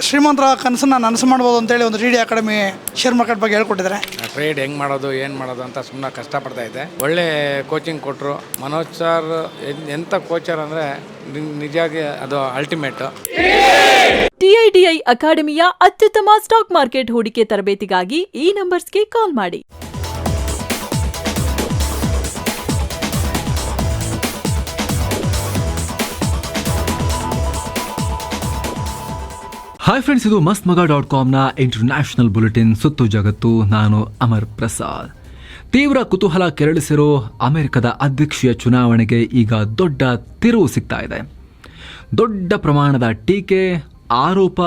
ಶ್ರೀಮಂತರ ಕನಸನ್ನು ನನಸು ಮಾಡ್ಬೋದು ಅಂತೇಳಿ ಒಂದು ಡಿ ಅಕಾಡೆಮಿ ಶೇರ್ ಮಾರ್ಕೆಟ್ ಬಗ್ಗೆ ಹೇಳ್ಕೊಟ್ಟಿದ್ದಾರೆ. ಟ್ರೇಡ್ ಹೆಂಗೆ ಮಾಡೋದು ಏನು ಮಾಡೋದು ಅಂತ ಸುಮ್ಮನೆ ಕಷ್ಟಪಡ್ತಾ ಇದ್ದೆ. ಒಳ್ಳೆ ಕೋಚಿಂಗ್ ಕೊಟ್ಟರು. ಮನೋಜ್ ಸರ್ ಎಂಥ ಕೋಚರ್ ಅಂದರೆ ನಿಜವಾಗಿ ಅದು ಅಲ್ಟಿಮೇಟ್. TIDI ಅಕಾಡೆಮಿಯ ಅತ್ಯುತ್ತಮ ಸ್ಟಾಕ್ ಮಾರ್ಕೆಟ್ ಹೂಡಿಕೆ ತರಬೇತಿಗಾಗಿ ಈ ನಂಬರ್ಸ್ಗೆ ಕಾಲ್ ಮಾಡಿ. ಹಾಯ್ ಫ್ರೆಂಡ್ಸ್, ಇದು mastmaga.comನ ಇಂಟರ್ನ್ಯಾಷನಲ್ ಬುಲೆಟಿನ್ ಸುತ್ತು ಜಗತ್ತು. ನಾನು ಅಮರ್ ಪ್ರಸಾದ್. ತೀವ್ರ ಕುತೂಹಲ ಕೆರಳಿಸಿರೋ ಅಮೆರಿಕದ ಅಧ್ಯಕ್ಷೀಯ ಚುನಾವಣೆಗೆ ಈಗ ದೊಡ್ಡ ತಿರುವು ಸಿಗ್ತಾ ಇದೆ. ದೊಡ್ಡ ಪ್ರಮಾಣದ ಟೀಕೆ, ಆರೋಪ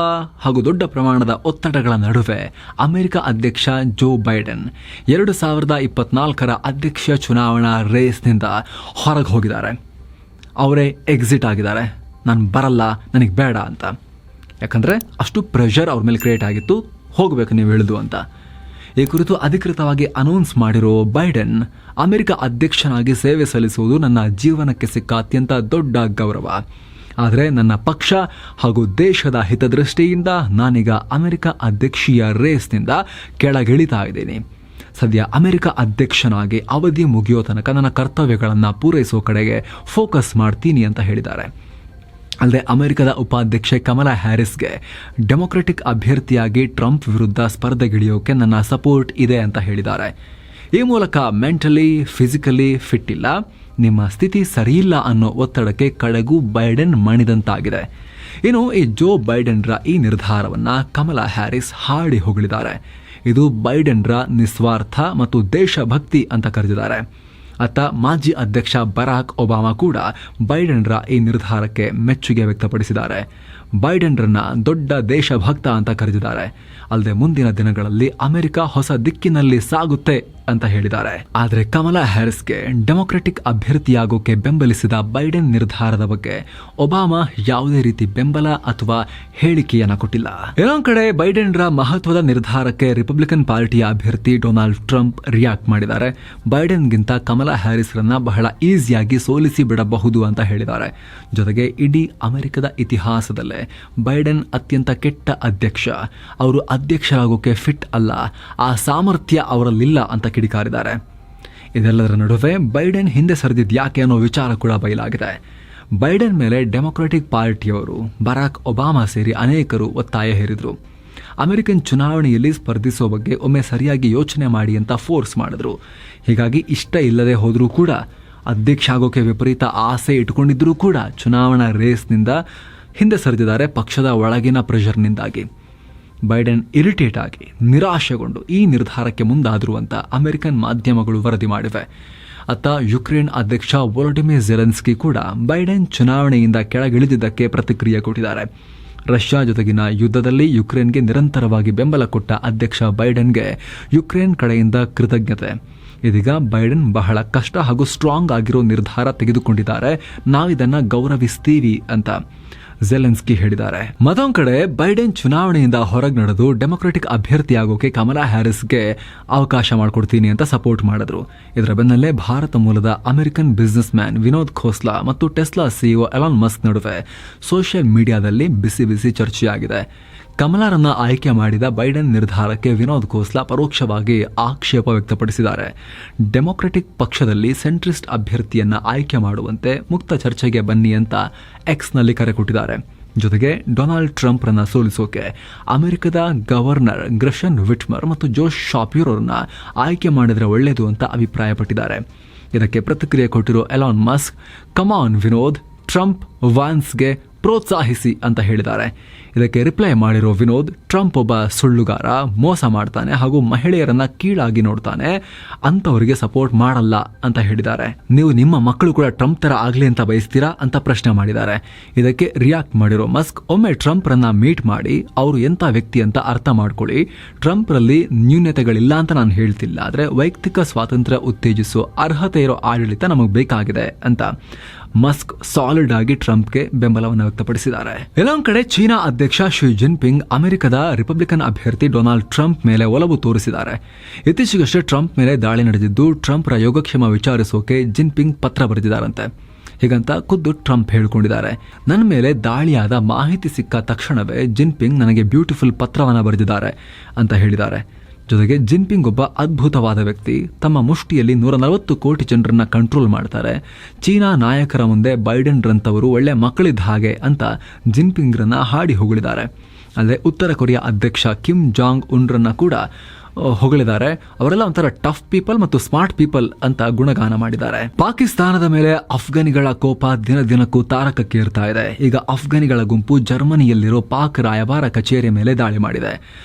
ಹಾಗೂ ದೊಡ್ಡ ಪ್ರಮಾಣದ ಒತ್ತಡಗಳ ನಡುವೆ ಅಮೆರಿಕ ಅಧ್ಯಕ್ಷ ಜೋ ಬೈಡೆನ್ 2024 ಅಧ್ಯಕ್ಷೀಯ ಚುನಾವಣಾ ರೇಸ್ನಿಂದ ಹೊರಗೆ ಹೋಗಿದ್ದಾರೆ. ಅವರೇ ಎಕ್ಸಿಟ್ ಆಗಿದ್ದಾರೆ. ನಾನು ಬರಲ್ಲ, ನನಗೆ ಬೇಡ ಅಂತ. ಯಾಕಂದರೆ ಅಷ್ಟು ಪ್ರೆಷರ್ ಅವ್ರ ಮೇಲೆ ಕ್ರಿಯೇಟ್ ಆಗಿತ್ತು, ಹೋಗಬೇಕು ನೀವು ಹೇಳಿದು ಅಂತ. ಈ ಕುರಿತು ಅಧಿಕೃತವಾಗಿ ಅನೌನ್ಸ್ ಮಾಡಿರೋ ಬೈಡೆನ್, ಅಮೆರಿಕ ಅಧ್ಯಕ್ಷನಾಗಿ ಸೇವೆ ಸಲ್ಲಿಸುವುದು ನನ್ನ ಜೀವನಕ್ಕೆ ಸಿಕ್ಕ ಅತ್ಯಂತ ದೊಡ್ಡ ಗೌರವ. ಆದರೆ ನನ್ನ ಪಕ್ಷ ಹಾಗೂ ದೇಶದ ಹಿತದೃಷ್ಟಿಯಿಂದ ನಾನೀಗ ಅಮೆರಿಕ ಅಧ್ಯಕ್ಷೀಯ ರೇಸ್ನಿಂದ ಕೆಳಗಿಳಿತಾ ಇದ್ದೀನಿ. ಸದ್ಯ ಅಮೆರಿಕ ಅಧ್ಯಕ್ಷನಾಗಿ ಅವಧಿ ಮುಗಿಯೋ ತನಕ ನನ್ನ ಕರ್ತವ್ಯಗಳನ್ನು ಪೂರೈಸೋ ಕಡೆಗೆ ಫೋಕಸ್ ಮಾಡ್ತೀನಿ ಅಂತ ಹೇಳಿದ್ದಾರೆ. ಅಲ್ಲದೆ ಅಮೆರಿಕದ ಉಪಾಧ್ಯಕ್ಷೆ ಕಮಲಾ ಹ್ಯಾರಿಸ್ಗೆ ಡೆಮೊಕ್ರೆಟಿಕ್ ಅಭ್ಯರ್ಥಿಯಾಗಿ ಟ್ರಂಪ್ ವಿರುದ್ಧ ಸ್ಪರ್ಧೆಗಿಳಿಯೋಕೆ ನನ್ನ ಸಪೋರ್ಟ್ ಇದೆ ಅಂತ ಹೇಳಿದ್ದಾರೆ. ಈ ಮೂಲಕ ಮೆಂಟಲಿ, ಫಿಸಿಕಲಿ ಫಿಟ್ ಇಲ್ಲ, ನಿಮ್ಮ ಸ್ಥಿತಿ ಸರಿಯಿಲ್ಲ ಅನ್ನೋ ಒತ್ತಡಕ್ಕೆ ಕಡೆಗೂ ಬೈಡೆನ್ ಮಣಿದಂತಾಗಿದೆ. ಇನ್ನು ಈ ಜೋ ಬೈಡೆನ್ರ ಈ ನಿರ್ಧಾರವನ್ನು ಕಮಲಾ ಹ್ಯಾರಿಸ್ ಹಾಡಿ ಹೊಗಳಿದ್ದಾರೆ. ಇದು ಬೈಡೆನ್ರ ನಿಸ್ವಾರ್ಥ ಮತ್ತು ದೇಶಭಕ್ತಿ ಅಂತ ಕರೆದಿದ್ದಾರೆ. ಅತ್ತ ಮಾಜಿ ಅಧ್ಯಕ್ಷ ಬರಾಕ್ ಒಬಾಮಾ ಕೂಡ ಬೈಡೆನ್ರ ಈ ನಿರ್ಧಾರಕ್ಕೆ ಮೆಚ್ಚುಗೆ ವ್ಯಕ್ತಪಡಿಸಿದ್ದಾರೆ. ಬೈಡೆನ್ರನ್ನ ದೊಡ್ಡ ದೇಶಭಕ್ತ ಅಂತ ಕರೆದಿದ್ದಾರೆ. ಅಲ್ಲದೆ ಮುಂದಿನ ದಿನಗಳಲ್ಲಿ ಅಮೆರಿಕ ಹೊಸ ದಿಕ್ಕಿನಲ್ಲಿ ಸಾಗುತ್ತೆ ಅಂತ ಹೇಳಿದ್ದಾರೆ. ಆದರೆ ಕಮಲಾ ಹ್ಯಾರಿಸ್ಗೆ ಡೆಮೊಕ್ರೆಟಿಕ್ ಅಭ್ಯರ್ಥಿಯಾಗೋಕೆ ಬೆಂಬಲಿಸಿದ ಬೈಡೆನ್ ನಿರ್ಧಾರದ ಬಗ್ಗೆ ಒಬಾಮಾ ಯಾವುದೇ ರೀತಿ ಬೆಂಬಲ ಅಥವಾ ಹೇಳಿಕೆಯನ್ನ ಕೊಟ್ಟಿಲ್ಲ. ಇನ್ನೊಂದು ಕಡೆ ಬೈಡೆನ್ರ ಮಹತ್ವದ ನಿರ್ಧಾರಕ್ಕೆ ರಿಪಬ್ಲಿಕನ್ ಪಾರ್ಟಿಯ ಅಭ್ಯರ್ಥಿ ಡೊನಾಲ್ಡ್ ಟ್ರಂಪ್ ರಿಯಾಕ್ಟ್ ಮಾಡಿದ್ದಾರೆ. ಬೈಡೆನ್ಗಿಂತ ಕಮಲಾ ಹ್ಯಾರಿಸ್ರನ್ನ ಬಹಳ ಈಸಿಯಾಗಿ ಸೋಲಿಸಿ ಬಿಡಬಹುದು ಅಂತ ಹೇಳಿದ್ದಾರೆ. ಜೊತೆಗೆ ಇಡೀ ಅಮೆರಿಕದ ಇತಿಹಾಸದಲ್ಲೇ ಬೈಡೆನ್ ಅತ್ಯಂತ ಕೆಟ್ಟ ಅಧ್ಯಕ್ಷ, ಅವರು ಅಧ್ಯಕ್ಷರಾಗೋಕೆ ಫಿಟ್ ಅಲ್ಲ, ಆ ಸಾಮರ್ಥ್ಯ ಅವರಲ್ಲಿಲ್ಲ ಅಂತ ಕಿಡಿಕಾರಿದ್ದಾರೆ. ಇದೆಲ್ಲದರ ನಡುವೆ ಬೈಡೆನ್ ಹಿಂದೆ ಸರಿದಿದ್ದು ಯಾಕೆ ಅನ್ನೋ ವಿಚಾರ ಕೂಡ ಬಯಲಾಗಿದೆ. ಬೈಡೆನ್ ಮೇಲೆ ಡೆಮೊಕ್ರೆಟಿಕ್ ಪಾರ್ಟಿಯವರು, ಬರಾಕ್ ಒಬಾಮಾ ಸೇರಿ ಅನೇಕರು ಒತ್ತಾಯ ಹೇರಿದ್ರು. ಅಮೆರಿಕನ್ ಚುನಾವಣೆಯಲ್ಲಿ ಸ್ಪರ್ಧಿಸೋ ಬಗ್ಗೆ ಒಮ್ಮೆ ಸರಿಯಾಗಿ ಯೋಚನೆ ಮಾಡಿ ಅಂತ ಫೋರ್ಸ್ ಮಾಡಿದ್ರು. ಹೀಗಾಗಿ ಇಷ್ಟ ಇಲ್ಲದೆ ಹೋದರೂ ಕೂಡ, ಅಧ್ಯಕ್ಷ ಆಗೋಕೆ ವಿಪರೀತ ಆಸೆ ಇಟ್ಕೊಂಡಿದ್ರೂ ಕೂಡ ಚುನಾವಣಾ ರೇಸ್ನಿಂದ ಹಿಂದೆ ಸರಿದಿದ್ದಾರೆ ಪಕ್ಷದ ಒಳಗಿನ ಪ್ರೆಷರ್ನಿಂದಾಗಿ. ಬೈಡೆನ್ ಇರಿಟೇಟ್ ಆಗಿ, ನಿರಾಶೆಗೊಂಡು ಈ ನಿರ್ಧಾರಕ್ಕೆ ಮುಂದಾದರು ಅಂತ ಅಮೆರಿಕನ್ ಮಾಧ್ಯಮಗಳು ವರದಿ ಮಾಡಿವೆ. ಅತ್ತ ಯುಕ್ರೇನ್ ಅಧ್ಯಕ್ಷ ವೊಲೊಡಿಮಿರ್ ಝೆಲೆನ್ಸ್ಕಿ ಕೂಡ ಬೈಡೆನ್ ಚುನಾವಣೆಯಿಂದ ಕೆಳಗಿಳಿದಿದ್ದಕ್ಕೆ ಪ್ರತಿಕ್ರಿಯೆ ಕೊಟ್ಟಿದ್ದಾರೆ. ರಷ್ಯಾ ಜೊತೆಗಿನ ಯುದ್ಧದಲ್ಲಿ ಯುಕ್ರೇನ್ಗೆ ನಿರಂತರವಾಗಿ ಬೆಂಬಲ ಕೊಟ್ಟ ಅಧ್ಯಕ್ಷ ಬೈಡೆನ್ಗೆ ಯುಕ್ರೇನ್ ಕಡೆಯಿಂದ ಕೃತಜ್ಞತೆ. ಇದೀಗ ಬೈಡೆನ್ ಬಹಳ ಕಷ್ಟ ಹಾಗೂ ಸ್ಟ್ರಾಂಗ್ ಆಗಿರೋ ನಿರ್ಧಾರ ತೆಗೆದುಕೊಂಡಿದ್ದಾರೆ, ನಾವಿದನ್ನು ಗೌರವಿಸ್ತೀವಿ ಅಂತ ಝೆಲೆನ್ಸ್ಕಿ ಹೇಳಿದ್ದಾರೆ. ಮತ್ತೊಂದು ಕಡೆ ಬೈಡೆನ್ ಚುನಾವಣೆಯಿಂದ ಹೊರಗೆ ನಡೆದು ಡೆಮೊಕ್ರೆಟಿಕ್ ಅಭ್ಯರ್ಥಿಯಾಗೋಕೆ ಕಮಲಾ ಹ್ಯಾರಿಸ್ಗೆ ಅವಕಾಶ ಮಾಡಿಕೊಡ್ತೀನಿ ಅಂತ ಸಪೋರ್ಟ್ ಮಾಡಿದ್ರು. ಇದರ ಬೆನ್ನಲ್ಲೇ ಭಾರತ ಮೂಲದ American business man Vinod Khosla ಮತ್ತು ಟೆಸ್ಲಾ ಸಿಇಒ ಎಲಾನ್ ಮಸ್ಕ್ ನಡುವೆ ಸೋಷಿಯಲ್ ಮೀಡಿಯಾದಲ್ಲಿ ಬಿಸಿ ಬಿಸಿ ಚರ್ಚೆಯಾಗಿದೆ. ಕಮಲಾರನ್ನ ಆಯ್ಕೆ ಮಾಡಿದ ಬೈಡೆನ್ ನಿರ್ಧಾರಕ್ಕೆ ವಿನೋದ್ ಖೋಸ್ಲಾ ಪರೋಕ್ಷವಾಗಿ ಆಕ್ಷೇಪ ವ್ಯಕ್ತಪಡಿಸಿದ್ದಾರೆ. ಡೆಮೊಕ್ರೆಟಿಕ್ ಪಕ್ಷದಲ್ಲಿ ಸೆಂಟ್ರಿಸ್ಟ್ ಅಭ್ಯರ್ಥಿಯನ್ನ ಆಯ್ಕೆ ಮಾಡುವಂತೆ ಮುಕ್ತ ಚರ್ಚೆಗೆ ಬನ್ನಿ ಅಂತ ಎಕ್ಸ್ನಲ್ಲಿ ಕರೆ ಕೊಟ್ಟಿದ್ದಾರೆ. ಜೊತೆಗೆ ಡೊನಾಲ್ಡ್ ಟ್ರಂಪ್ರನ್ನ ಸೋಲಿಸೋಕೆ ಅಮೆರಿಕದ ಗವರ್ನರ್ ಗ್ರೆಷನ್ ವಿಟ್ಮರ್ ಮತ್ತು ಜೋಶ್ ಶಾಪ್ಯೂರನ್ನ ಆಯ್ಕೆ ಮಾಡಿದರೆ ಒಳ್ಳೆಯದು ಅಂತ ಅಭಿಪ್ರಾಯಪಟ್ಟಿದ್ದಾರೆ. ಇದಕ್ಕೆ ಪ್ರತಿಕ್ರಿಯೆ ಕೊಟ್ಟಿರೋ ಎಲಾನ್ ಮಸ್ಕ್, ಕಮಾನ್ ವಿನೋದ್, ಟ್ರಂಪ್ ವಾನ್ಸ್ಗೆ ಪ್ರೋತ್ಸಾಹಿಸಿ ಅಂತ ಹೇಳಿದ್ದಾರೆ. ಇದಕ್ಕೆ ರಿಪ್ಲೈ ಮಾಡಿರೋ ವಿನೋದ್, ಟ್ರಂಪ್ ಒಬ್ಬ ಸುಳ್ಳುಗಾರ, ಮೋಸ ಮಾಡ್ತಾನೆ ಹಾಗೂ ಮಹಿಳೆಯರನ್ನ ಕೀಳಾಗಿ ನೋಡ್ತಾನೆ, ಅಂಥವರಿಗೆ ಸಪೋರ್ಟ್ ಮಾಡಲ್ಲ ಅಂತ ಹೇಳಿದ್ದಾರೆ. ನೀವು ನಿಮ್ಮ ಮಕ್ಕಳು ಕೂಡ ಟ್ರಂಪ್ ತರ ಆಗ್ಲಿ ಅಂತ ಬಯಸ್ತೀರಾ ಅಂತ ಪ್ರಶ್ನೆ ಮಾಡಿದ್ದಾರೆ. ಇದಕ್ಕೆ ರಿಯಾಕ್ಟ್ ಮಾಡಿರೋ ಮಸ್ಕ್, ಒಮ್ಮೆ ಟ್ರಂಪ್ರನ್ನ ಮೀಟ್ ಮಾಡಿ ಅವರು ಎಂಥ ವ್ಯಕ್ತಿ ಅಂತ ಅರ್ಥ ಮಾಡ್ಕೊಳ್ಳಿ. ಟ್ರಂಪ್ರಲ್ಲಿ ನ್ಯೂನತೆಗಳಿಲ್ಲ ಅಂತ ನಾನು ಹೇಳ್ತಿಲ್ಲ, ಆದರೆ ವೈಯಕ್ತಿಕ ಸ್ವಾತಂತ್ರ್ಯ ಉತ್ತೇಜಿಸೋ ಅರ್ಹತೆ ಇರೋ ಆಡಳಿತ ನಮಗೆ ಬೇಕಾಗಿದೆ ಅಂತ ಮಸ್ಕ್ ಸಾಲಿಡ್ ಆಗಿ ಟ್ರಂಪ್ಗೆ ಬೆಂಬಲವನ್ನು ವ್ಯಕ್ತಪಡಿಸಿದ್ದಾರೆ. ಎಲ್ಲೊಂದು ಕಡೆ ಚೀನಾ ಅಧ್ಯಕ್ಷ ಶಿ ಜಿನ್ಪಿಂಗ್ ಅಮೆರಿಕದ ರಿಪಬ್ಲಿಕನ್ ಅಭ್ಯರ್ಥಿ ಡೊನಾಲ್ಡ್ ಟ್ರಂಪ್ ಮೇಲೆ ಒಲವು ತೋರಿಸಿದ್ದಾರೆ. ಇತ್ತೀಚೆಗಷ್ಟೇ ಟ್ರಂಪ್ ಮೇಲೆ ದಾಳಿ ನಡೆದಿದ್ದು, ಟ್ರಂಪ್ರ ಯೋಗಕ್ಷೇಮ ವಿಚಾರಿಸೋಕೆ ಜಿನ್ಪಿಂಗ್ ಪತ್ರ ಬರೆದಿದ್ದಾರಂತೆ. ಹೀಗಂತ ಖುದ್ದು ಟ್ರಂಪ್ ಹೇಳ್ಕೊಂಡಿದ್ದಾರೆ. ನನ್ನ ಮೇಲೆ ದಾಳಿಯಾದ ಮಾಹಿತಿ ಸಿಕ್ಕ ತಕ್ಷಣವೇ ಜಿನ್ಪಿಂಗ್ ನನಗೆ ಬ್ಯೂಟಿಫುಲ್ ಪತ್ರವನ್ನು ಬರೆದಿದ್ದಾರೆ ಅಂತ ಹೇಳಿದ್ದಾರೆ. ಜೊತೆಗೆ ಜಿನ್ಪಿಂಗ್ ಒಬ್ಬ ಅದ್ಭುತವಾದ ವ್ಯಕ್ತಿ, ತಮ್ಮ ಮುಷ್ಟಿಯಲ್ಲಿ 140 ಕೋಟಿ ಜನರನ್ನ ಕಂಟ್ರೋಲ್ ಮಾಡ್ತಾರೆ. ಚೀನಾ ನಾಯಕರ ಮುಂದೆ ಬೈಡೆನ್ ರಂತವರು ಒಳ್ಳೆ ಮಕ್ಕಳಿದ್ದ ಹಾಗೆ ಅಂತ ಜಿನ್ಪಿಂಗ್ರನ್ನ ಹಾಡಿ ಹೊಗಳಿದ್ದಾರೆ. ಅಲ್ಲದೆ ಉತ್ತರ ಕೊರಿಯಾ ಅಧ್ಯಕ್ಷ ಕಿಮ್ ಜಾಂಗ್ ಉನ್ರನ್ನ ಕೂಡ ಹೊಗಳಿದ್ದಾರೆ. ಅವರೆಲ್ಲ ಒಂಥರ ಟಫ್ ಪೀಪಲ್ ಮತ್ತು ಸ್ಮಾರ್ಟ್ ಪೀಪಲ್ ಅಂತ ಗುಣಗಾನ ಮಾಡಿದ್ದಾರೆ. ಪಾಕಿಸ್ತಾನದ ಮೇಲೆ ಅಫ್ಘಾನಿಗಳ ಕೋಪ ದಿನ ದಿನಕ್ಕೂ ತಾರಕಕ್ಕೇರ್ತಾ ಇದೆ. ಈಗ ಅಫ್ಘಾನಿಗಳ ಗುಂಪು ಜರ್ಮನಿಯಲ್ಲಿರೋ ಪಾಕ್ ರಾಯಭಾರ ಕಚೇರಿ ಮೇಲೆ ದಾಳಿ ಮಾಡಿದೆ.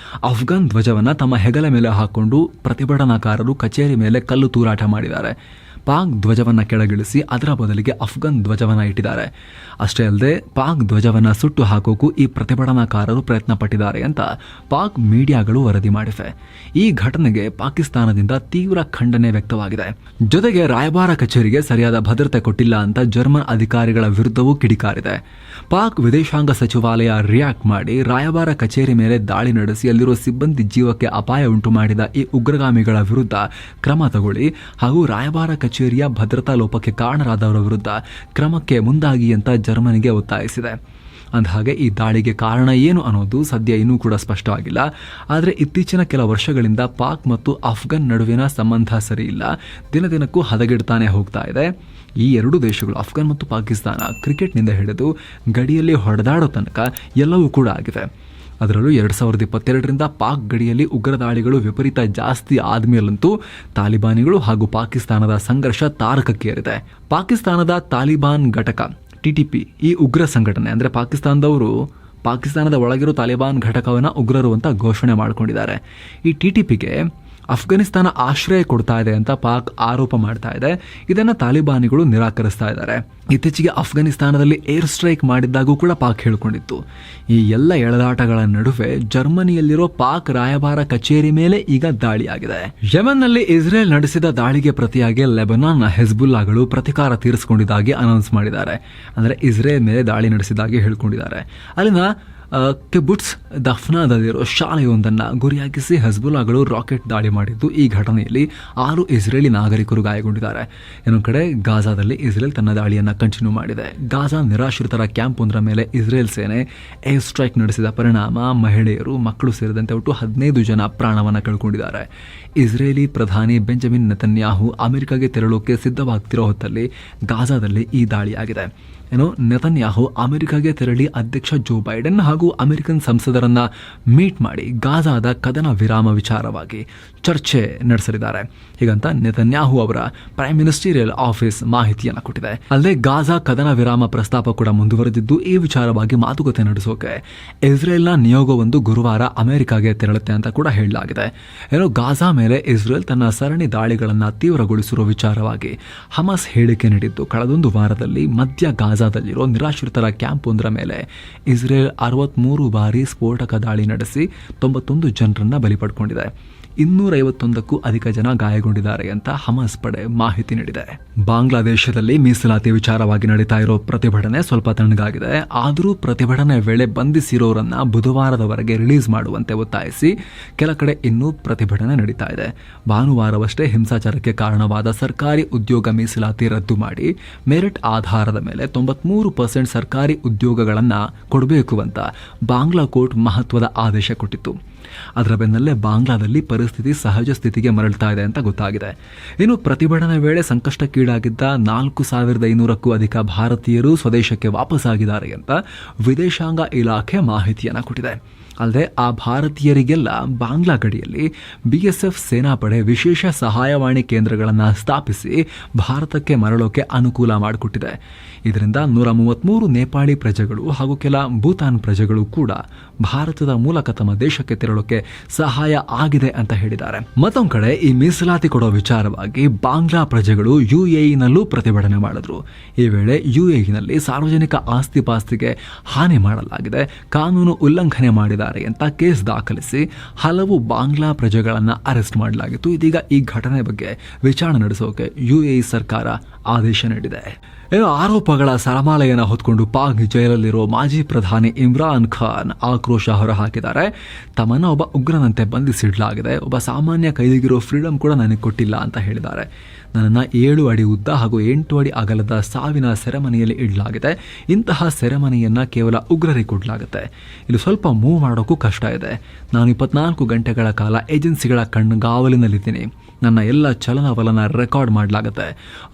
ಅಫ್ಘಾನ್ ಧ್ವಜವನ್ನ ತಮ್ಮ ಹೆಗಲ ಮೇಲೆ ಹಾಕೊಂಡು ಪ್ರತಿಭಟನಾಕಾರರು ಕಚೇರಿ ಮೇಲೆ ಕಲ್ಲು ತೂರಾಟ ಮಾಡಿದ್ದಾರೆ. ಪಾಕ್ ಧ್ವಜವನ್ನ ಕೆಳಗಿಳಿಸಿ ಅದರ ಬದಲಿಗೆ ಅಫ್ಘಾನ್ ಧ್ವಜವನ್ನ ಇಟ್ಟಿದ್ದಾರೆ. ಅಷ್ಟೇ ಅಲ್ಲದೆ ಪಾಕ್ ಧ್ವಜವನ್ನ ಸುಟ್ಟು ಹಾಕೋಕು ಈ ಪ್ರತಿಭಟನಾಕಾರರು ಪ್ರಯತ್ನ ಪಟ್ಟಿದ್ದಾರೆ ಅಂತ ಪಾಕ್ ಮೀಡಿಯಾಗಳು ವರದಿ ಮಾಡಿವೆ. ಈ ಘಟನೆಗೆ ಪಾಕಿಸ್ತಾನದಿಂದ ತೀವ್ರ ಖಂಡನೆ ವ್ಯಕ್ತವಾಗಿದೆ. ಜೊತೆಗೆ ರಾಯಭಾರ ಕಚೇರಿಗೆ ಸರಿಯಾದ ಭದ್ರತೆ ಕೊಟ್ಟಿಲ್ಲ ಅಂತ ಜರ್ಮನ್ ಅಧಿಕಾರಿಗಳ ವಿರುದ್ಧವೂ ಕಿಡಿಕಾರಿದೆ. ಪಾಕ್ ವಿದೇಶಾಂಗ ಸಚಿವಾಲಯ ರಿಯಾಕ್ಟ್ ಮಾಡಿ ರಾಯಭಾರ ಕಚೇರಿ ಮೇಲೆ ದಾಳಿ ನಡೆಸಿ ಅಲ್ಲಿರುವ ಸಿಬ್ಬಂದಿ ಜೀವಕ್ಕೆ ಅಪಾಯ ಉಂಟು ಮಾಡಿದ ಈ ಉಗ್ರಗಾಮಿಗಳ ವಿರುದ್ಧ ಕ್ರಮ ತಗೊಳ್ಳಿ ಹಾಗೂ ರಾಯಭಾರ ಕಚೇರಿಯ ಭದ್ರತಾ ಲೋಪಕ್ಕೆ ಕಾರಣರಾದವರ ವಿರುದ್ಧ ಕ್ರಮಕ್ಕೆ ಮುಂದಾಗಿ ಅಂತ ಜರ್ಮನಿಗೆ ಒತ್ತಾಯಿಸಿದೆ. ಅಂದಹಾಗೆ ಈ ದಾಳಿಗೆ ಕಾರಣ ಏನು ಅನ್ನೋದು ಸದ್ಯ ಇನ್ನೂ ಕೂಡ ಸ್ಪಷ್ಟವಾಗಿಲ್ಲ. ಆದರೆ ಇತ್ತೀಚಿನ ಕೆಲ ವರ್ಷಗಳಿಂದ ಪಾಕ್ ಮತ್ತು ಅಫ್ಘಾನ್ ನಡುವಿನ ಸಂಬಂಧ ಸರಿ ಇಲ್ಲ, ದಿನ ದಿನಕ್ಕೂ ಹದಗೆಡ್ತಾನೆ ಹೋಗ್ತಾ ಇದೆ. ಈ ಎರಡು ದೇಶಗಳು ಅಫ್ಘಾನ್ ಮತ್ತು ಪಾಕಿಸ್ತಾನ ಕ್ರಿಕೆಟ್ನಿಂದ ಹಿಡಿದು ಗಡಿಯಲ್ಲಿ ಹೊಡೆದಾಡೋ ತನಕ ಎಲ್ಲವೂ ಕೂಡ ಆಗಿದೆ. ಅದರಲ್ಲೂ 2022ರಿಂದ ಪಾಕ್ ಗಡಿಯಲ್ಲಿ ಉಗ್ರ ದಾಳಿಗಳು ವಿಪರೀತ ಜಾಸ್ತಿ ಆದ್ಮೇಲಂತೂ ತಾಲಿಬಾನಿಗಳು ಹಾಗೂ ಪಾಕಿಸ್ತಾನದ ಸಂಘರ್ಷ ತಾರಕಕ್ಕೇರಿದೆ. ಪಾಕಿಸ್ತಾನದ ತಾಲಿಬಾನ್ ಘಟಕ TTP ಈ ಉಗ್ರ ಸಂಘಟನೆ ಅಂದರೆ ಪಾಕಿಸ್ತಾನದ ಒಳಗಿರೋ ತಾಲಿಬಾನ್ ಘಟಕವನ್ನು ಉಗ್ರರು ಅಂತ ಘೋಷಣೆ ಮಾಡಿಕೊಂಡಿದ್ದಾರೆ. ಈ TTPಗೆ ಅಫ್ಘಾನಿಸ್ತಾನ ಆಶ್ರಯ ಕೊಡ್ತಾ ಇದೆ ಅಂತ ಪಾಕ್ ಆರೋಪ ಮಾಡ್ತಾ ಇದೆ. ಇದನ್ನು ತಾಲಿಬಾನಿಗಳು ನಿರಾಕರಿಸ್ತಾ ಇದ್ದಾರೆ. ಇತ್ತೀಚೆಗೆ ಅಫ್ಘಾನಿಸ್ತಾನದಲ್ಲಿ ಏರ್ ಸ್ಟ್ರೈಕ್ ಮಾಡಿದ್ದಾಗೂ ಕೂಡ ಪಾಕ್ ಹೇಳ್ಕೊಂಡಿತ್ತು. ಈ ಎಲ್ಲ ಎಳೆದಾಟಗಳ ನಡುವೆ ಜರ್ಮನಿಯಲ್ಲಿರೋ ಪಾಕ್ ರಾಯಭಾರ ಕಚೇರಿ ಮೇಲೆ ಈಗ ದಾಳಿಯಾಗಿದೆ. ಯೆಮೆನ್ನಲ್ಲಿ ಇಸ್ರೇಲ್ ನಡೆಸಿದ ದಾಳಿಗೆ ಪ್ರತಿಯಾಗಿ ಲೆಬನಾನ್ನ ಹೆಜ್ಬುಲ್ಲಾಗಳು ಪ್ರತಿಕಾರ ತೀರಿಸಿಕೊಂಡಿದ್ದಾಗಿ ಅನೌನ್ಸ್ ಮಾಡಿದ್ದಾರೆ. ಅಂದರೆ ಇಸ್ರೇಲ್ ಮೇಲೆ ದಾಳಿ ನಡೆಸಿದಾಗಿ ಹೇಳ್ಕೊಂಡಿದ್ದಾರೆ. ಅಲ್ಲಿನ ಕಿಬುಟ್ಸ್ ದಫ್ನಾದಲ್ಲಿರೋ ಶಾಲೆಯೊಂದನ್ನು ಗುರಿಯಾಗಿಸಿ ಹೆಜ್ಬುಲ್ಲಾಗಳು ರಾಕೆಟ್ ದಾಳಿ ಮಾಡಿದ್ದು. ಈ ಘಟನೆಯಲ್ಲಿ 6 ಇಸ್ರೇಲಿ ನಾಗರಿಕರು ಗಾಯಗೊಂಡಿದ್ದಾರೆ. ಇನ್ನೊಂದು ಕಡೆ ಗಾಜಾದಲ್ಲಿ ಇಸ್ರೇಲ್ ತನ್ನ ದಾಳಿಯನ್ನು ಕಂಟಿನ್ಯೂ ಮಾಡಿದೆ. ಗಾಜಾ ನಿರಾಶ್ರಿತರ ಕ್ಯಾಂಪ್ ಒಂದರ ಮೇಲೆ ಇಸ್ರೇಲ್ ಸೇನೆ ಏರ್ ಸ್ಟ್ರೈಕ್ ನಡೆಸಿದ ಪರಿಣಾಮ ಮಹಿಳೆಯರು, ಮಕ್ಕಳು ಸೇರಿದಂತೆ ಒಟ್ಟು 15 ಜನ ಪ್ರಾಣವನ್ನು ಕಳ್ಕೊಂಡಿದ್ದಾರೆ. ಇಸ್ರೇಲಿ ಪ್ರಧಾನಿ ಬೆಂಜಮಿನ್ ನೆತನ್ಯಾಹು ಅಮೆರಿಕಾಗೆ ತೆರಳೋಕೆ ಸಿದ್ಧವಾಗ್ತಿರೋ ಹೊತ್ತಲ್ಲಿ ಗಾಜಾದಲ್ಲಿ ಈ ದಾಳಿಯಾಗಿದೆ. ನೆತನ್ಯಾಹು ಅಮೆರಿಕಾಗೆ ತೆರಳಿ ಅಧ್ಯಕ್ಷ ಜೋ ಬೈಡೆನ್ ಹಾಗೂ ಅಮೆರಿಕನ್ ಸಂಸದರನ್ನ ಮೀಟ್ ಮಾಡಿ ಗಾಜಾದ ಕದನ ವಿರಾಮ ವಿಚಾರವಾಗಿ ಚರ್ಚೆ ನಡೆಸಲಿದ್ದಾರೆ. ಹೀಗಂತ ನೆತನ್ಯಾಹು ಅವರ ಪ್ರೈಮ್ ಮಿನಿಸ್ಟೀರಿಯಲ್ ಆಫೀಸ್ ಮಾಹಿತಿಯನ್ನು ಕೊಟ್ಟಿದೆ. ಅಲ್ಲದೆ ಗಾಜಾ ಕದನ ವಿರಾಮ ಪ್ರಸ್ತಾಪ ಕೂಡ ಮುಂದುವರೆದಿದ್ದು ಈ ವಿಚಾರವಾಗಿ ಮಾತುಕತೆ ನಡೆಸೋಕೆ ಇಸ್ರೇಲ್ನ ನಿಯೋಗವೊಂದು ಗುರುವಾರ ಅಮೆರಿಕಾಗೆ ತೆರಳುತ್ತೆ ಅಂತ ಕೂಡ ಹೇಳಲಾಗಿದೆ. ಗಾಜಾ ಮೇಲೆ ಇಸ್ರೇಲ್ ತನ್ನ ಸರಣಿ ದಾಳಿಗಳನ್ನು ತೀವ್ರಗೊಳಿಸಿರುವ ವಿಚಾರವಾಗಿ ಹಮಾಸ್ ಹೇಳಿಕೆ ನೀಡಿದ್ದು, ಕಳೆದೊಂದು ವಾರದಲ್ಲಿ ಮಧ್ಯ ಗಾಜಾದಲ್ಲಿರೋ ನಿರಾಶ್ರಿತರ ಕ್ಯಾಂಪ್ ಒಂದರ ಮೇಲೆ ಇಸ್ರೇಲ್ 63 ಬಾರಿ ಸ್ಫೋಟಕ ದಾಳಿ ನಡೆಸಿ 91 ಜನರನ್ನ ಬಲಿ ಪಡ್ಕೊಂಡಿದೆ. 251ಕ್ಕೂ ಅಧಿಕ ಜನ ಗಾಯಗೊಂಡಿದ್ದಾರೆ ಅಂತ ಹಮಾಸ್ ಪಡೆ ಮಾಹಿತಿ ನೀಡಿದೆ. ಬಾಂಗ್ಲಾದೇಶದಲ್ಲಿ ಮೀಸಲಾತಿ ವಿಚಾರವಾಗಿ ನಡೀತಾ ಇರೋ ಪ್ರತಿಭಟನೆ ಸ್ವಲ್ಪ ತಣ್ಣಗಾಗಿದೆ. ಆದರೂ ಪ್ರತಿಭಟನೆ ವೇಳೆ ಬಂಧಿಸಿರೋರನ್ನ ಬುಧವಾರದವರೆಗೆ ರಿಲೀಸ್ ಮಾಡುವಂತೆ ಒತ್ತಾಯಿಸಿ ಕೆಲ ಕಡೆ ಇನ್ನೂ ಪ್ರತಿಭಟನೆ ನಡೀತಾ ಇದೆ. ಭಾನುವಾರವಷ್ಟೇ ಹಿಂಸಾಚಾರಕ್ಕೆ ಕಾರಣವಾದ ಸರ್ಕಾರಿ ಉದ್ಯೋಗ ಮೀಸಲಾತಿ ರದ್ದು ಮಾಡಿ ಮೆರಿಟ್ ಆಧಾರದ ಮೇಲೆ 93% ಸರ್ಕಾರಿ ಉದ್ಯೋಗಗಳನ್ನು ಕೊಡಬೇಕು ಅಂತ ಬಾಂಗ್ಲಾ ಕೋರ್ಟ್ ಮಹತ್ವದ ಆದೇಶ ಕೊಟ್ಟಿತ್ತು. ಅದರ ಬೆನ್ನಲ್ಲೇ ಬಾಂಗ್ಲಾದಲ್ಲಿ ಪರಿಸ್ಥಿತಿ ಸಹಜ ಸ್ಥಿತಿಗೆ ಮರಳ್ತಾ ಇದೆ ಅಂತ ಗೊತ್ತಾಗಿದೆ. ಇನ್ನು ಪ್ರತಿಭಟನೆ ವೇಳೆ ಸಂಕಷ್ಟಕ್ಕೀಡಾಗಿದ್ದ 4500ಕ್ಕೂ ಅಧಿಕ ಭಾರತೀಯರು ಸ್ವದೇಶಕ್ಕೆ ವಾಪಸ್ಸಾಗಿದ್ದಾರೆ ಅಂತ ವಿದೇಶಾಂಗ ಇಲಾಖೆ ಮಾಹಿತಿಯನ್ನು ಕೊಟ್ಟಿದೆ. ಅಲ್ಲದೆ ಆ ಭಾರತೀಯರಿಗೆಲ್ಲ ಬಾಂಗ್ಲಾ ಗಡಿಯಲ್ಲಿ BSF ಸೇನಾಪಡೆ ವಿಶೇಷ ಸಹಾಯವಾಣಿ ಕೇಂದ್ರಗಳನ್ನು ಸ್ಥಾಪಿಸಿ ಭಾರತಕ್ಕೆ ಮರಳೋಕೆ ಅನುಕೂಲ ಮಾಡಿಕೊಟ್ಟಿದೆ. ಇದರಿಂದ 133 ನೇಪಾಳಿ ಪ್ರಜೆಗಳು ಹಾಗೂ ಕೆಲ ಭೂತಾನ್ ಪ್ರಜೆಗಳು ಕೂಡ ಭಾರತದ ಮೂಲಕ ತಮ್ಮ ದೇಶಕ್ಕೆ ತೆರಳೋಕೆ ಸಹಾಯ ಆಗಿದೆ ಅಂತ ಹೇಳಿದ್ದಾರೆ. ಮತ್ತೊಂದು ಕಡೆ ಈ ಮೀಸಲಾತಿ ಕೊಡೋ ವಿಚಾರವಾಗಿ ಬಾಂಗ್ಲಾ ಪ್ರಜೆಗಳು UAEನಲ್ಲೂ ಪ್ರತಿಭಟನೆ ಮಾಡಿದ್ರು. ಈ ವೇಳೆ UAEನಲ್ಲಿ ಸಾರ್ವಜನಿಕ ಆಸ್ತಿ ಪಾಸ್ತಿಗೆ ಹಾನಿ ಮಾಡಲಾಗಿದೆ, ಕಾನೂನು ಉಲ್ಲಂಘನೆ ಮಾಡಿದ್ದಾರೆ ಅಂತ ಕೇಸ್ ದಾಖಲಿಸಿ ಹಲವು ಬಾಂಗ್ಲಾ ಪ್ರಜೆಗಳನ್ನು ಅರೆಸ್ಟ್ ಮಾಡಲಾಗಿತ್ತು. ಇದೀಗ ಈ ಘಟನೆ ಬಗ್ಗೆ ವಿಚಾರಣೆ ನಡೆಸೋಕೆ UAE ಸರ್ಕಾರ ಆದೇಶ ನೀಡಿದೆ. ಏನೋ ಆರೋಪಗಳ ಸರಮಾಲೆಯನ್ನು ಹೊತ್ಕೊಂಡು ಪಾಕ್ ಜೈಲಲ್ಲಿರೋ ಮಾಜಿ ಪ್ರಧಾನಿ ಇಮ್ರಾನ್ ಖಾನ್ ಆಕ್ರೋಶ ಹೊರಹಾಕಿದ್ದಾರೆ. ತಮ್ಮನ್ನು ಒಬ್ಬ ಉಗ್ರನಂತೆ ಬಂಧಿಸಿಡಲಾಗಿದೆ, ಒಬ್ಬ ಸಾಮಾನ್ಯ ಕೈದಿಗಿರೋ ಫ್ರೀಡಮ್ ಕೂಡ ನನಗೆ ಕೊಟ್ಟಿಲ್ಲ ಅಂತ ಹೇಳಿದ್ದಾರೆ. ನನ್ನನ್ನು 7 ಅಡಿ ಉದ್ದ ಹಾಗೂ 8 ಅಡಿ ಅಗಲದ ಸಾವಿನ ಸೆರೆಮನೆಯಲ್ಲಿ ಇಡಲಾಗಿದೆ. ಇಂತಹ ಸೆರೆಮನೆಯನ್ನು ಕೇವಲ ಉಗ್ರರಿಗೆ ಕೊಡಲಾಗುತ್ತೆ. ಇಲ್ಲಿ ಸ್ವಲ್ಪ ಮೂವ್ ಮಾಡೋಕ್ಕೂ ಕಷ್ಟ ಇದೆ. ನಾನು 24 ಗಂಟೆಗಳ ಕಾಲ ಏಜೆನ್ಸಿಗಳ ಕಣ್ಣುಗಾವಲಿನಲ್ಲಿದ್ದೀನಿ. ನನ್ನ ಎಲ್ಲ ಚಲನವಲನ ರೆಕಾರ್ಡ್ ಮಾಡಲಾಗುತ್ತೆ.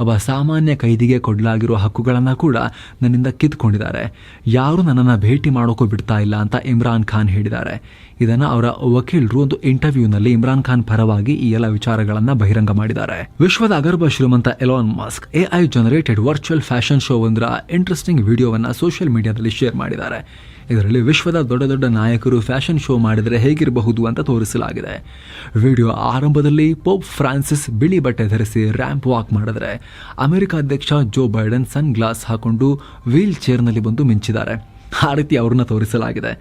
ಒಬ್ಬ ಸಾಮಾನ್ಯ ಕೈದಿಗೆ ಕೊಡಲಾಗಿರೋ ಹಕ್ಕುಗಳನ್ನು ಕೂಡ ನನ್ನಿಂದ ಕಿತ್ಕೊಂಡಿದ್ದಾರೆ. ಯಾರೂ ನನ್ನನ್ನು ಭೇಟಿ ಮಾಡೋಕ್ಕೂ ಬಿಡ್ತಾ ಇಲ್ಲ ಅಂತ ಇಮ್ರಾನ್ ಖಾನ್ ಹೇಳಿದ್ದಾರೆ. ಇದನ್ನು ಅವರ ವಕೀಲರು ಒಂದು ಇಂಟರ್ವ್ಯೂನಲ್ಲಿ ಇಮ್ರಾನ್ ಖಾನ್ ಪರವಾಗಿ ಈ ಎಲ್ಲ ವಿಚಾರಗಳನ್ನು ಬಹಿರಂಗ ಮಾಡಿದ್ದಾರೆ. ವಿಶ್ವದ ಅಗರ್ಭ ಶ್ರೀಮಂತ Elon Musk AI generated virtual fashion show ಒಂದರ ಇಂಟ್ರೆಸ್ಟಿಂಗ್ ವಿಡಿಯೋವನ್ನು ಸೋಷಿಯಲ್ ಮೀಡಿಯಾದಲ್ಲಿ ಶೇರ್ ಮಾಡಿದ್ದಾರೆ. ಇದರಲ್ಲಿ ವಿಶ್ವದ ದೊಡ್ಡ ದೊಡ್ಡ ನಾಯಕರು ಫ್ಯಾಷನ್ ಶೋ ಮಾಡಿದರೆ ಹೇಗಿರಬಹುದು ಅಂತ ತೋರಿಸಲಾಗಿದೆ. ವಿಡಿಯೋ ಆರಂಭದಲ್ಲಿ ಪೋಪ್ ಫ್ರಾನ್ಸಿಸ್ ಬಿಳಿ ಬಟ್ಟೆ ಧರಿಸಿ ರ್ಯಾಂಪ್ ವಾಕ್ ಮಾಡಿದರೆ, ಅಮೆರಿಕ ಅಧ್ಯಕ್ಷ ಜೋ ಬೈಡನ್ ಸನ್ ಗ್ಲಾಸ್ ಹಾಕೊಂಡು ವೀಲ್ ಚೇರ್ನಲ್ಲಿ ಬಂದು ಮಿಂಚಿದ್ದಾರೆ. ಆ ರೀತಿ ಅವ್ರನ್ನ ತೋರಿಸಲಾಗಿದೆ.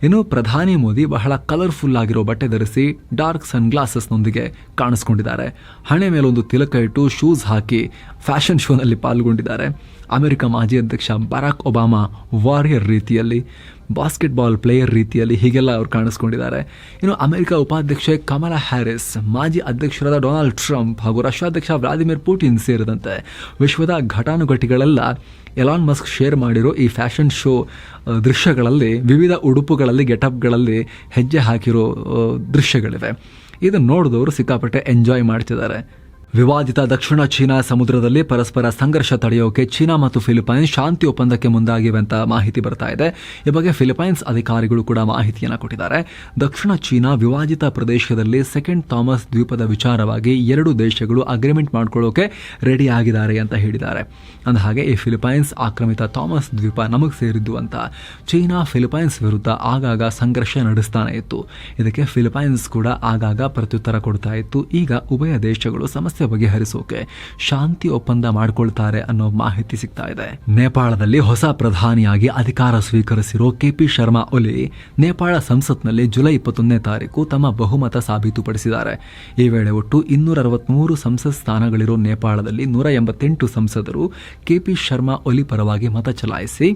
ಇನ್ನು ಪ್ರಧಾನಿ ಮೋದಿ ಬಹಳ ಕಲರ್ಫುಲ್ ಆಗಿರೋ ಬಟ್ಟೆ ಧರಿಸಿ ಡಾರ್ಕ್ ಸನ್ ಗ್ಲಾಸಸ್ನೊಂದಿಗೆ ಕಾಣಿಸ್ಕೊಂಡಿದ್ದಾರೆ. ಹಣೆ ಮೇಲೊಂದು ತಿಲಕ ಇಟ್ಟು ಶೂಸ್ ಹಾಕಿ ಫ್ಯಾಷನ್ ಶೋನಲ್ಲಿ ಪಾಲ್ಗೊಂಡಿದ್ದಾರೆ. ಅಮೆರಿಕ ಮಾಜಿ ಅಧ್ಯಕ್ಷ ಬರಾಕ್ ಒಬಾಮಾ ವಾರಿಯರ್ ರೀತಿಯಲ್ಲಿ, ಬಾಸ್ಕೆಟ್ಬಾಲ್ ಪ್ಲೇಯರ್ ರೀತಿಯಲ್ಲಿ ಹೀಗೆಲ್ಲ ಅವ್ರು ಕಾಣಿಸ್ಕೊಂಡಿದ್ದಾರೆ. ಇನ್ನು ಅಮೆರಿಕ ಉಪಾಧ್ಯಕ್ಷೆ ಕಮಲಾ ಹ್ಯಾರಿಸ್, ಮಾಜಿ ಅಧ್ಯಕ್ಷರಾದ ಡೊನಾಲ್ಡ್ ಟ್ರಂಪ್ ಹಾಗೂ ರಷ್ಯಾ ಅಧ್ಯಕ್ಷ ವ್ಲಾದಿಮಿರ್ ಪುಟಿನ್ ಸೇರಿದಂತೆ ವಿಶ್ವದ ಘಟಾನುಘಟಿಗಳೆಲ್ಲ ಎಲಾನ್ ಮಸ್ಕ್ ಶೇರ್ ಮಾಡಿರೋ ಈ ಫ್ಯಾಷನ್ ಶೋ ದೃಶ್ಯಗಳಲ್ಲಿ ವಿವಿಧ ಉಡುಪುಗಳಲ್ಲಿ ಗೆಟಪ್ಗಳಲ್ಲಿ ಹೆಜ್ಜೆ ಹಾಕಿರೋ ದೃಶ್ಯಗಳಿವೆ. ಇದನ್ನು ನೋಡಿದವರು ಸಿಕ್ಕಾಪಟ್ಟೆ ಎಂಜಾಯ್ ಮಾಡ್ತಿದ್ದಾರೆ. ವಿವಾದಿತ ದಕ್ಷಿಣ ಚೀನಾ ಸಮುದ್ರದಲ್ಲಿ ಪರಸ್ಪರ ಸಂಘರ್ಷ ತಡೆಯೋಕೆ ಚೀನಾ ಮತ್ತು ಫಿಲಿಪೈನ್ಸ್ ಶಾಂತಿ ಒಪ್ಪಂದಕ್ಕೆ ಮುಂದಾಗಿವೆ ಅಂತ ಮಾಹಿತಿ ಬರ್ತಾ ಇದೆ. ಈ ಬಗ್ಗೆ ಫಿಲಿಪೈನ್ಸ್ ಅಧಿಕಾರಿಗಳು ಕೂಡ ಮಾಹಿತಿಯನ್ನು ಕೊಟ್ಟಿದ್ದಾರೆ. ದಕ್ಷಿಣ ಚೀನಾ ವಿವಾದಿತ ಪ್ರದೇಶದಲ್ಲಿ ಸೆಕೆಂಡ್ ಥಾಮಸ್ ದ್ವೀಪದ ವಿಚಾರವಾಗಿ 2 ದೇಶಗಳು ಅಗ್ರಿಮೆಂಟ್ ಮಾಡ್ಕೊಳ್ಳೋಕೆ ರೆಡಿ ಆಗಿದ್ದಾರೆ ಅಂತ ಹೇಳಿದ್ದಾರೆ. ಅಂದಹಾಗೆ ಈ ಫಿಲಿಪೈನ್ಸ್ ಆಕ್ರಮಿತ ಥಾಮಸ್ ದ್ವೀಪ ನಮಗೆ ಸೇರಿದ್ದು ಅಂತ ಚೀನಾ ಫಿಲಿಪೈನ್ಸ್ ವಿರುದ್ಧ ಆಗಾಗ ಸಂಘರ್ಷ ನಡೆಸ್ತಾನೆ ಇತ್ತು. ಇದಕ್ಕೆ ಫಿಲಿಪೈನ್ಸ್ ಕೂಡ ಆಗಾಗ ಪ್ರತ್ಯುತ್ತರ ಕೊಡ್ತಾ ಇತ್ತು. ಈಗ ಉಭಯ ದೇಶಗಳು ಸಮಸ್ಯೆ ಬಗೆಹರಿಸೋಕೆ ಶಾಂತಿ ಒಪ್ಪಂದ ಮಾಡಿಕೊಳ್ತಾರೆ ಅನ್ನೋ ಮಾಹಿತಿ ಸಿಗ್ತಾ ಇದೆ. ನೇಪಾಳದಲ್ಲಿ ಹೊಸ ಪ್ರಧಾನಿಯಾಗಿ ಅಧಿಕಾರ ಸ್ವೀಕರಿಸಿರೋ KP ಶರ್ಮಾ ಒಲಿ ನೇಪಾಳ ಸಂಸತ್ನಲ್ಲಿ ಜುಲೈ 21ನೇ ತಾರೀಕು ತಮ್ಮ ಬಹುಮತ ಸಾಬೀತುಪಡಿಸಿದ್ದಾರೆ. ಈ ವೇಳೆ ಒಟ್ಟು 263 ಸಂಸತ್ ಸ್ಥಾನಗಳಿರೋ ನೇಪಾಳದಲ್ಲಿ 188 ಸಂಸದರು KP ಶರ್ಮಾ ಒಲಿ ಪರವಾಗಿ ಮತ ಚಲಾಯಿಸಿ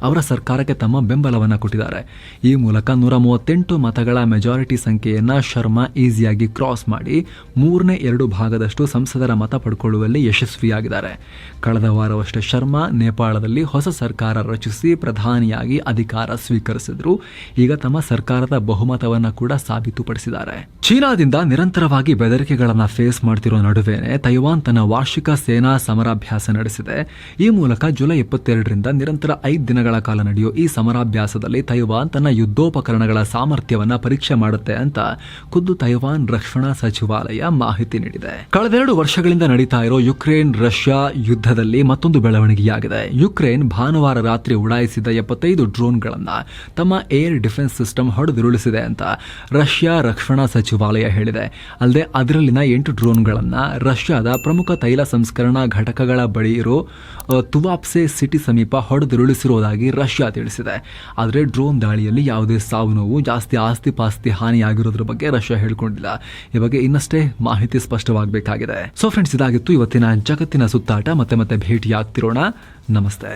ಅವರ ಸರ್ಕಾರಕ್ಕೆ ತಮ್ಮ ಬೆಂಬಲವನ್ನು ಕೊಟ್ಟಿದ್ದಾರೆ. ಈ ಮೂಲಕ 138 ಮತಗಳ ಮೆಜಾರಿಟಿ ಸಂಖ್ಯೆಯನ್ನ ಶರ್ಮಾ ಈಸಿಯಾಗಿ ಕ್ರಾಸ್ ಮಾಡಿ 3/2 ಭಾಗದಷ್ಟು ಸಂಸದರ ಮತ ಪಡ್ಕೊಳ್ಳುವಲ್ಲಿ ಯಶಸ್ವಿಯಾಗಿದ್ದಾರೆ. ಕಳೆದ ವಾರವಷ್ಟೇ ಶರ್ಮಾ ನೇಪಾಳದಲ್ಲಿ ಹೊಸ ಸರ್ಕಾರ ರಚಿಸಿ ಪ್ರಧಾನಿಯಾಗಿ ಅಧಿಕಾರ ಸ್ವೀಕರಿಸಿದ್ರು. ಈಗ ತಮ್ಮ ಸರ್ಕಾರದ ಬಹುಮತವನ್ನು ಕೂಡ ಸಾಬೀತುಪಡಿಸಿದ್ದಾರೆ. ಚೀನಾದಿಂದ ನಿರಂತರವಾಗಿ ಬೆದರಿಕೆಗಳನ್ನು ಫೇಸ್ ಮಾಡ್ತಿರೋ ನಡುವೆನೆ ತೈವಾನ್ ತನ್ನ ವಾರ್ಷಿಕ ಸೇನಾ ಸಮರಾಭ್ಯಾಸ ನಡೆಸಿದೆ. ಈ ಮೂಲಕ ಜುಲೈ 22ರಿಂದ ನಿರಂತರ 5 ದಿನಗಳ ಕಾಲ ನಡೆಯೋ ಈ ಸಮರಾಭ್ಯಾಸದಲ್ಲಿ ತೈವಾನ್ ತನ್ನ ಯುದ್ಧೋಪಕರಣಗಳ ಸಾಮರ್ಥ್ಯವನ್ನ ಪರೀಕ್ಷೆ ಮಾಡುತ್ತೆ ಅಂತ ಖುದ್ದು ತೈವಾನ್ ರಕ್ಷಣಾ ಸಚಿವಾಲಯ ಮಾಹಿತಿ ನೀಡಿದೆ. ಕಳೆದ 2 ವರ್ಷಗಳಿಂದ ನಡೀತಾ ಇರೋ ಯುಕ್ರೇನ್ ರಷ್ಯಾ ಯುದ್ಧದಲ್ಲಿ ಮತ್ತೊಂದು ಬೆಳವಣಿಗೆಯಾಗಿದೆ. ಯುಕ್ರೇನ್ ಭಾನುವಾರ ರಾತ್ರಿ ಉಡಾಯಿಸಿದ 75 ಡ್ರೋನ್ಗಳನ್ನು ತಮ್ಮ ಏರ್ ಡಿಫೆನ್ಸ್ ಸಿಸ್ಟಮ್ ಹೊಡೆದುರುಳಿಸಿದೆ ಅಂತ ರಷ್ಯಾ ರಕ್ಷಣಾ ಸಚಿವಾಲಯ ಹೇಳಿದೆ. ಅಲ್ಲದೆ ಅದರಲ್ಲಿನ 8 ಡ್ರೋನ್ಗಳನ್ನು ರಷ್ಯಾದ ಪ್ರಮುಖ ತೈಲ ಸಂಸ್ಕರಣಾ ಘಟಕಗಳ ಬಳಿ ಇರೋ ತುವಾಪ್ಸೆ ಸಿಟಿ ಸಮೀಪ ಹೊಡೆದುರುಳಿಸಿರುವುದಾಗಿ ರಷ್ಯಾ ತಿಳಿಸಿದೆ. ಆದರೆ ಡ್ರೋನ್ ದಾಳಿಯಲ್ಲಿ ಯಾವುದೇ ಸಾವು ನೋವು, ಜಾಸ್ತಿ ಆಸ್ತಿ ಪಾಸ್ತಿ ಹಾನಿಯಾಗಿರೋದ್ರ ಬಗ್ಗೆ ರಷ್ಯಾ ಹೇಳಿಕೊಂಡಿಲ್ಲ. ಈ ಬಗ್ಗೆ ಇನ್ನಷ್ಟೇ ಮಾಹಿತಿ ಸ್ಪಷ್ಟವಾಗಬೇಕಾಗಿದೆ. ಸೊ ಫ್ರೆಂಡ್ಸ್, ಇದಾಗಿತ್ತು ಇವತ್ತಿನ ಜಗತ್ತಿನ ಸುತ್ತಾಟ. ಮತ್ತೆ ಭೇಟಿಯಾಗ್ತಿರೋಣ. ನಮಸ್ತೆ.